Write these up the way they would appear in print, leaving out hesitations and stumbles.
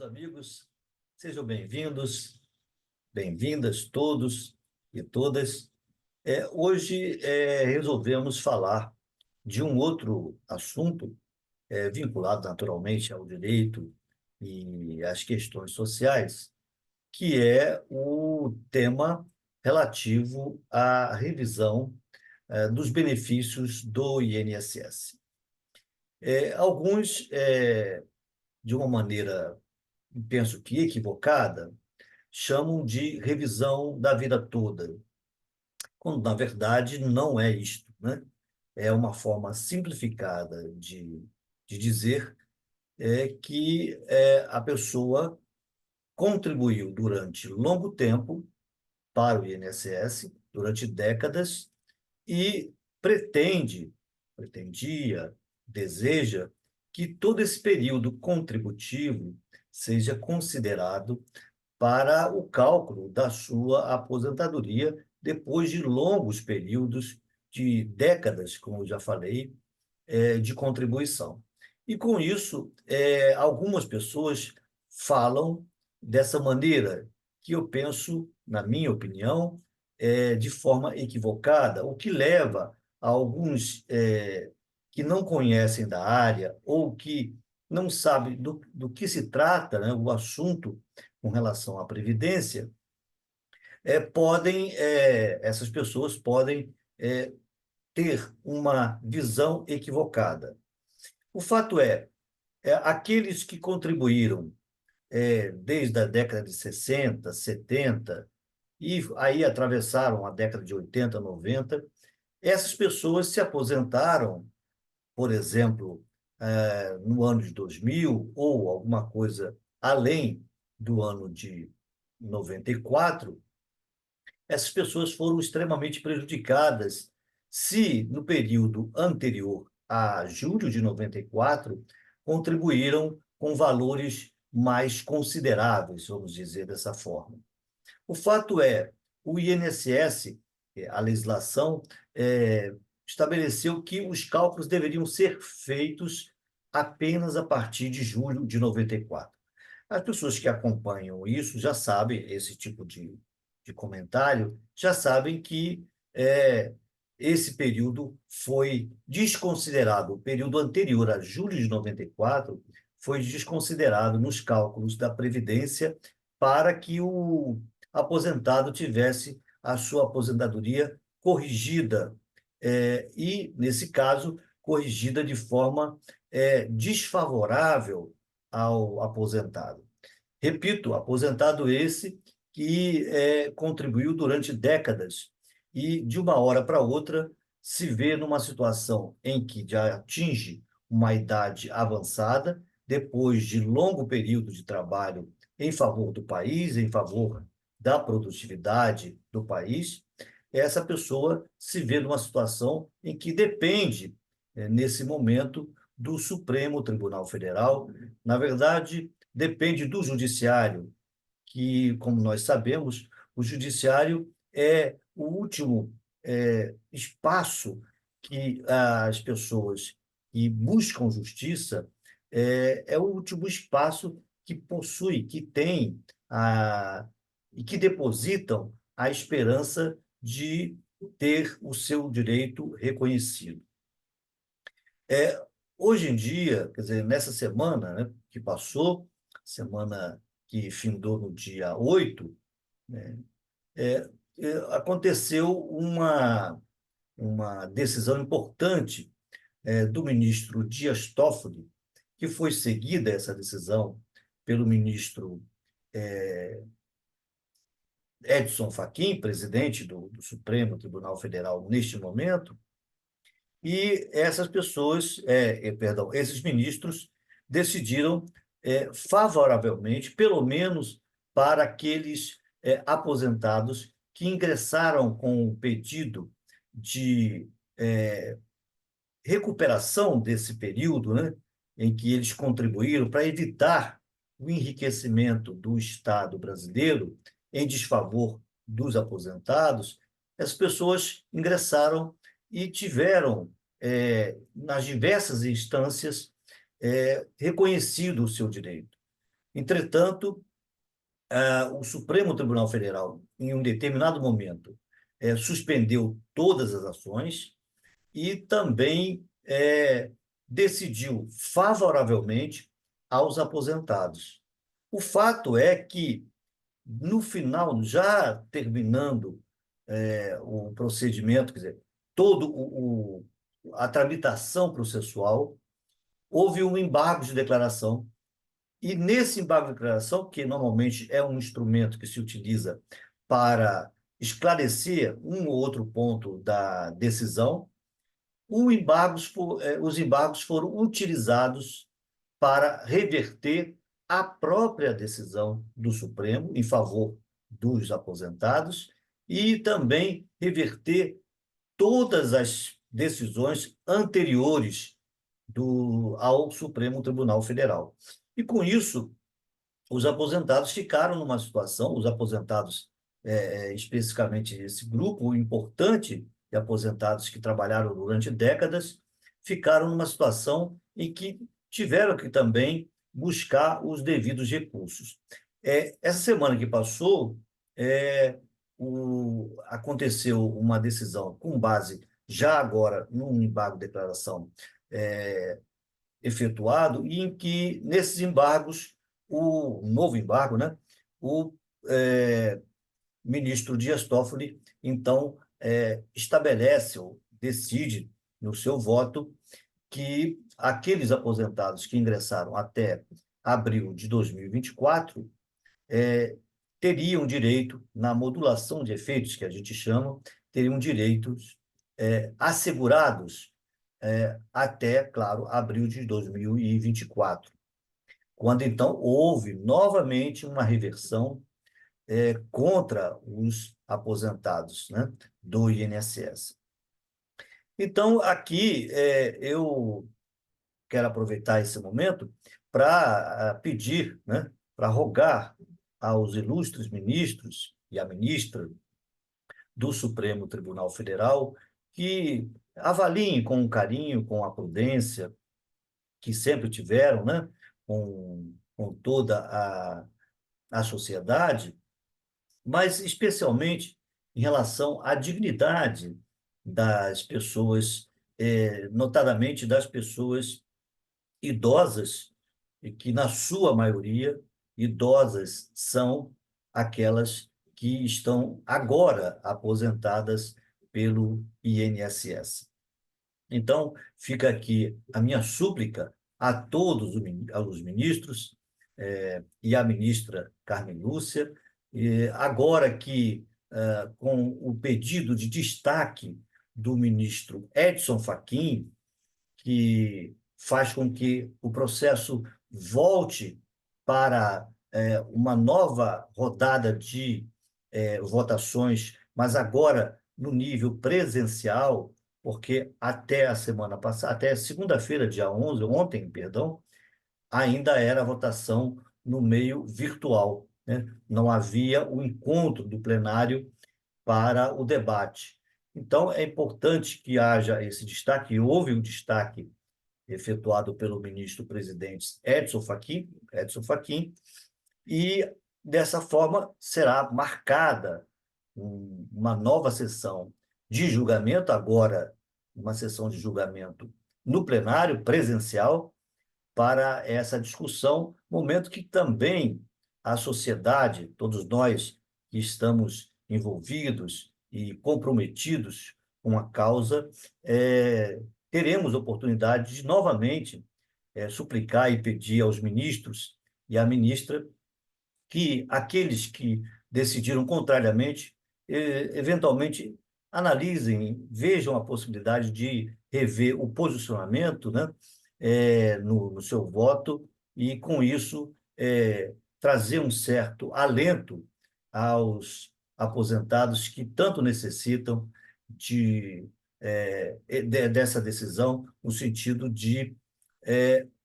amigos, sejam bem-vindos, bem-vindas todos e todas. Hoje resolvemos falar de um outro assunto vinculado naturalmente ao direito e às questões sociais, que é o tema relativo à revisão dos benefícios do INSS. Alguns, de uma maneira, penso que equivocada, chamam de revisão da vida toda, quando, na verdade, não é isto, né? É uma forma simplificada de dizer que a pessoa contribuiu durante longo tempo para o INSS, durante décadas, e pretendia, deseja que todo esse período contributivo seja considerado para o cálculo da sua aposentadoria depois de longos períodos de décadas, como eu já falei, de contribuição. E com isso, algumas pessoas falam dessa maneira, que eu penso, na minha opinião, de forma equivocada, o que leva a alguns que não conhecem da área ou que não sabem do que se trata, né, o assunto com relação à Previdência, essas pessoas podem ter uma visão equivocada. O fato aqueles que contribuíram desde a década de 60, 70, e aí atravessaram a década de 80, 90, essas pessoas se aposentaram, por exemplo, no ano de 2000, ou alguma coisa além do ano de 94. Essas pessoas foram extremamente prejudicadas se, no período anterior a julho de 94, contribuíram com valores mais consideráveis, vamos dizer dessa forma. O fato o INSS, a legislação, estabeleceu que os cálculos deveriam ser feitos apenas a partir de julho de 94. As pessoas que acompanham isso já sabem, esse tipo de comentário, já sabem que esse período foi desconsiderado, o período anterior a julho de 94 foi desconsiderado nos cálculos da Previdência para que o aposentado tivesse a sua aposentadoria corrigida, e, nesse caso, corrigida de forma desfavorável ao aposentado. Repito, aposentado esse que contribuiu durante décadas e, de uma hora para outra, se vê numa situação em que já atinge uma idade avançada, depois de longo período de trabalho em favor do país, em favor da produtividade do país, essa pessoa se vê numa situação em que depende, nesse momento, do Supremo Tribunal Federal. Na verdade, depende do Judiciário, que, como nós sabemos, o Judiciário é o último espaço que as pessoas que buscam justiça, é o último espaço que possui, que tem e que depositam a esperança de ter o seu direito reconhecido. É, Hoje em dia, quer dizer, nessa semana, né, que passou, semana que findou no dia 8, né, aconteceu uma decisão importante do ministro Dias Toffoli, que foi seguida essa decisão pelo ministro Edson Fachin, presidente do Supremo Tribunal Federal neste momento. E essas pessoas, perdão, esses ministros decidiram favoravelmente, pelo menos para aqueles aposentados que ingressaram com o pedido de recuperação desse período, né, em que eles contribuíram para evitar o enriquecimento do Estado brasileiro em desfavor dos aposentados. As pessoas ingressaram e tiveram, nas diversas instâncias, reconhecido o seu direito. Entretanto, o Supremo Tribunal Federal, em um determinado momento, suspendeu todas as ações e também decidiu favoravelmente aos aposentados. O fato é que, no final, já terminando o procedimento, quer dizer, todo a tramitação processual, houve um embargo de declaração, e nesse embargo de declaração, que normalmente é um instrumento que se utiliza para esclarecer um ou outro ponto da decisão, os embargos foram utilizados para reverter a própria decisão do Supremo em favor dos aposentados e também reverter todas as decisões anteriores ao Supremo Tribunal Federal. E com isso, os aposentados ficaram numa situação, os aposentados, especificamente esse grupo importante de aposentados que trabalharam durante décadas, ficaram numa situação em que tiveram que também buscar os devidos recursos. Essa semana que passou, aconteceu uma decisão com base já agora num embargo de declaração efetuado, e em que, nesses embargos, o novo embargo, né, o ministro Dias Toffoli, então, estabelece ou decide, no seu voto, que aqueles aposentados que ingressaram até abril de 2024 teriam direito, na modulação de efeitos, que a gente chama, teriam direitos assegurados até, claro, abril de 2024, quando então houve novamente uma reversão contra os aposentados, né, do INSS. Então, aqui eu quero aproveitar esse momento para pedir, né, para rogar aos ilustres ministros e à ministra do Supremo Tribunal Federal que avaliem com carinho, com a prudência que sempre tiveram, né, com toda a sociedade, mas especialmente em relação à dignidade das pessoas, notadamente das pessoas idosas, e que, na sua maioria, idosas são aquelas que estão agora aposentadas pelo INSS. Então, fica aqui a minha súplica a todos os ministros e à ministra Carmen Lúcia, agora que, com o pedido de destaque do ministro Edson Fachin, que faz com que o processo volte para uma nova rodada de votações, mas agora no nível presencial, porque até a semana passada, até segunda-feira, dia 11, ontem, perdão, ainda era a votação no meio virtual, né? Não havia o encontro do plenário para o debate. Então, é importante que haja esse destaque, e houve um destaque efetuado pelo ministro-presidente Edson Fachin, e dessa forma será marcada uma nova sessão de julgamento, agora uma sessão de julgamento no plenário presencial, para essa discussão, momento que também a sociedade, todos nós que estamos envolvidos e comprometidos com a causa, teremos oportunidade de novamente suplicar e pedir aos ministros e à ministra que aqueles que decidiram contrariamente, eventualmente analisem, vejam a possibilidade de rever o posicionamento, né, no seu voto, e, com isso, trazer um certo alento aos aposentados que tanto necessitam dessa decisão, no sentido de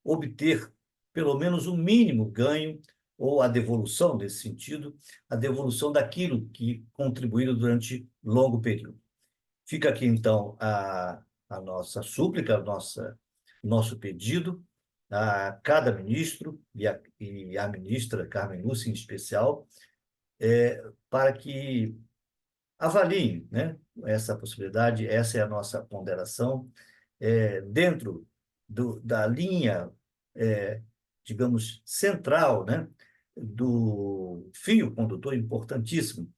obter pelo menos o mínimo ganho, ou a devolução, nesse sentido, a devolução daquilo que contribuíram durante longo período. Fica aqui, então, a nossa súplica, nosso pedido, a cada ministro e a ministra Carmen Lúcia em especial, para que avaliem, né, essa possibilidade. Essa é a nossa ponderação, dentro da linha, é, digamos, central, né, do fio condutor importantíssimo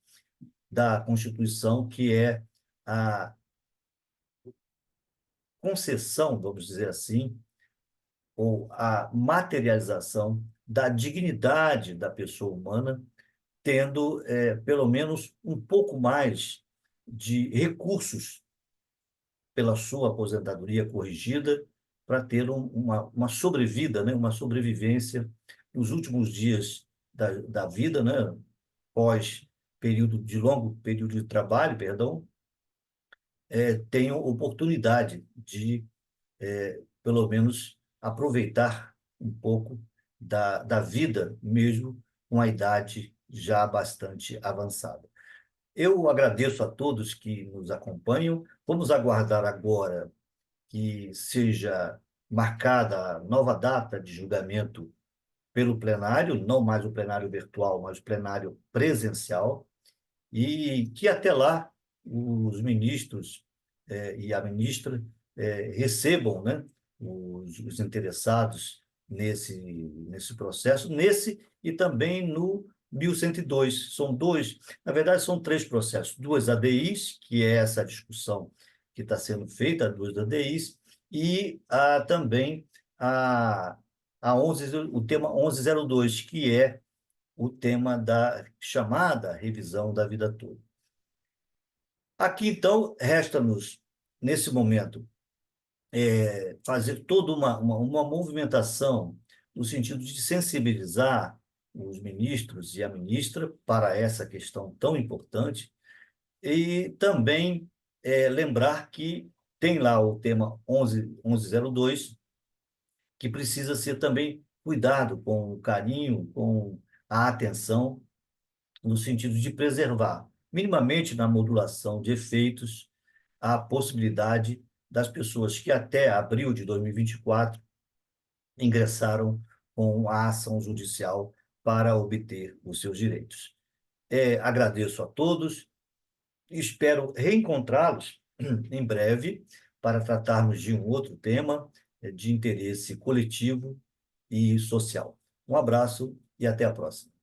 da Constituição, que é a concessão, vamos dizer assim, ou a materialização da dignidade da pessoa humana, tendo, pelo menos, um pouco mais de recursos pela sua aposentadoria corrigida, para ter uma sobrevida, né? Uma sobrevivência nos últimos dias da vida, né? Pós longo período de trabalho, perdão, tenham oportunidade de, pelo menos, aproveitar um pouco da vida, mesmo com a idade já bastante avançada. Eu agradeço a todos que nos acompanham. Vamos aguardar agora que seja marcada a nova data de julgamento pelo plenário, não mais o plenário virtual, mas o plenário presencial, e que até lá os ministros, e a ministra, recebam, né, os interessados nesse processo, nesse e também no 1102. São dois, na verdade, são três processos: duas ADIs, que é essa discussão que está sendo feita, duas ADIs, e também a, o tema 1102, que é o tema da chamada revisão da vida toda. Aqui, então, resta-nos, nesse momento, fazer toda uma movimentação no sentido de sensibilizar os ministros e a ministra para essa questão tão importante, e também lembrar que tem lá o tema 1102, que precisa ser também cuidado com o carinho, com a atenção, no sentido de preservar, minimamente na modulação de efeitos, a possibilidade das pessoas que até abril de 2024 ingressaram com a ação judicial para obter os seus direitos. Agradeço a todos e espero reencontrá-los em breve para tratarmos de um outro tema, de interesse coletivo e social. Um abraço e até a próxima.